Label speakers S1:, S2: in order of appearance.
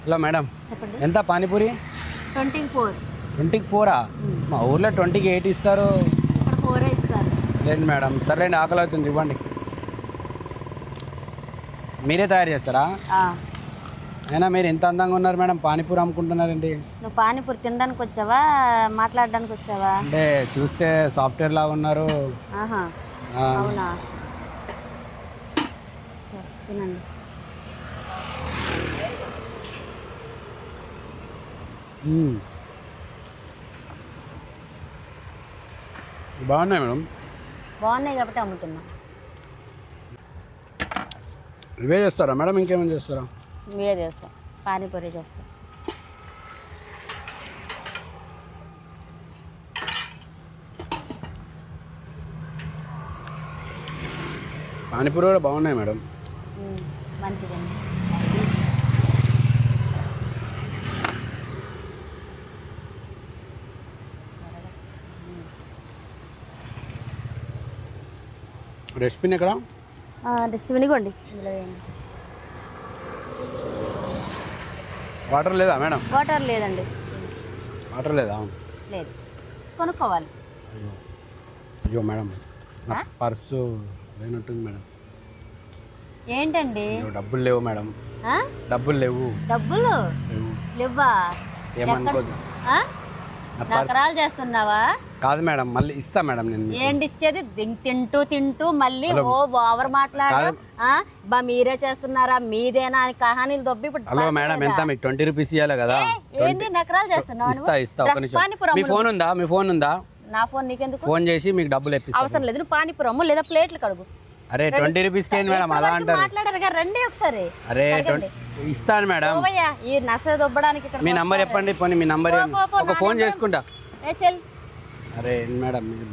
S1: Hello madam,
S2: చెప్పండి.
S1: ఎంత పానీపూరి?
S2: 24.
S1: 24ఆ? మా ఊర్లో 20కి 8 ఇస్తారు.
S2: ఇక్కడ 4 ఇస్తారు.
S1: లేదు మేడం, సర్లేండి, ఆకలి అవుతుంది, ఇవ్వండి. మీరే తయారు చేస్తారా? అయినా మీరు ఎంత అందంగా ఉన్నారు మేడం, పానీపూరి అమ్ముకుంటున్నారండి.
S2: నువ్వు పానీపూరి తినడానికి వచ్చావా, మాట్లాడడానికి వచ్చావా?
S1: అంటే చూస్తే సాఫ్ట్వేర్ లాగా ఉన్నారు.
S2: ఆహా, అవునా? సరే, తినండి.
S1: బాగున్నాయి మేడం.
S2: బాగున్నాయి కాబట్టి అమ్ముతున్నా.
S1: ఇవే చేస్తారా మేడం, ఇంకేమైనా చేస్తారా?
S2: ఇవే చేస్తాం, పానీపూరి చేస్తాం.
S1: పానీపూరి కూడా బాగున్నాయి మేడం.
S2: మంచిదండి.
S1: రెసిపీని ఎక్కడ?
S2: డస్ట్బిన్ ఇవ్వండి. ఇందులో వేయండి.
S1: వాటర్ లేదా మేడం?
S2: వాటర్ లేదండి.
S1: వాటర్ లేదా?
S2: లేదు, కొనుక్కోవాలి.
S1: అయ్యో మేడం, నా పర్సు లేనట్టుంది మేడం.
S2: ఏంటండి?
S1: డబ్బులు లేవు మేడం. డబ్బులు లేవు.
S2: డబ్బులు లేవా?
S1: ఏమనుకోదు.
S2: నకరాలు చేస్తున్నావా?
S1: కాదు మేడం, మళ్ళీ ఇస్తా మేడం. నేను
S2: ఏంటి ఇచ్చేది? తింటూ మళ్ళీ ఓవర్ మాట్లాడు. మీరే చేస్తున్నారా, మీదేనా అని కహానీలు దొబ్బి ఇప్పుడు.
S1: హలో మేడం, ఎంత మీకు 20 రూపీస్ ఇవ్వాలి కదా?
S2: ఏంది నకరాలు చేస్తున్నావు?
S1: ఇస్తా ఒక నిమిషం. మీ ఫోన్ ఉందా? మీ ఫోన్ ఉందా?
S2: నా ఫోన్ నీకెందుకు?
S1: ఫోన్ చేసి మీకు డబ్బులు ఇప్పిస్తా.
S2: అవసరం లేదు, నువ్వు పానీపురము లేదా ప్లేట్లు కడుగు.
S1: అరే 20 రూపీస్ కి మేడం అలా అంటారు?
S2: మాట్లాడారు కదా, రండి ఒకసారి.
S1: అరే ఇస్తాను మేడం.
S2: ఈ నస దొబ్బడానికి
S1: మీ నంబర్ చెప్పండి. పోనీ మీ నంబర్ ఒక ఫోన్ చేసుకుంటా.
S2: చెల్.
S1: అరే మేడం మీరు